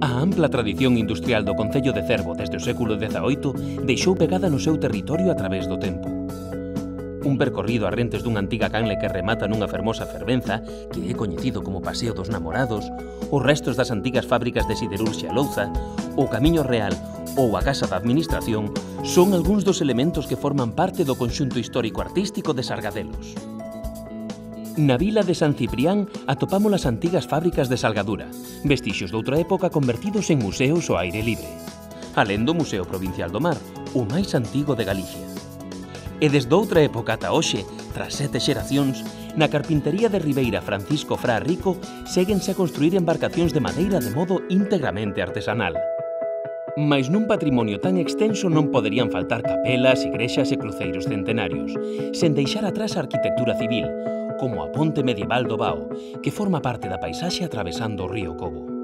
A ampla tradición industrial do concello de Cervo desde o século XVIII deixou pegada no seu territorio a través do tempo. Un percorrido a rentes dunha antiga canle que remata nunha fermosa fervenza, que é coñecido como Paseo dos Namorados, os restos das antigas fábricas de siderurxia Louza, o Camiño Real ou a Casa da Administración son algúns dos elementos que forman parte do conxunto histórico-artístico de Sargadelos. Na vila de San Ciprián atopamos as antigas fábricas de salgadura, vestixios doutra época convertidos en museos ao aire libre, alén do Museo Provincial do Mar, o máis antigo de Galicia. E desde outra época ata hoxe, tras 7 xeracións, na carpintería de Ribeira Francisco Fra Rico séguense a construir embarcacións de madeira de modo íntegramente artesanal. Mais nun patrimonio tan extenso non poderían faltar capelas, igrexas e cruceiros centenarios, sen deixar atrás a arquitectura civil, como a ponte medieval do Vao, que forma parte da paisaxe atravesando o río Cobo.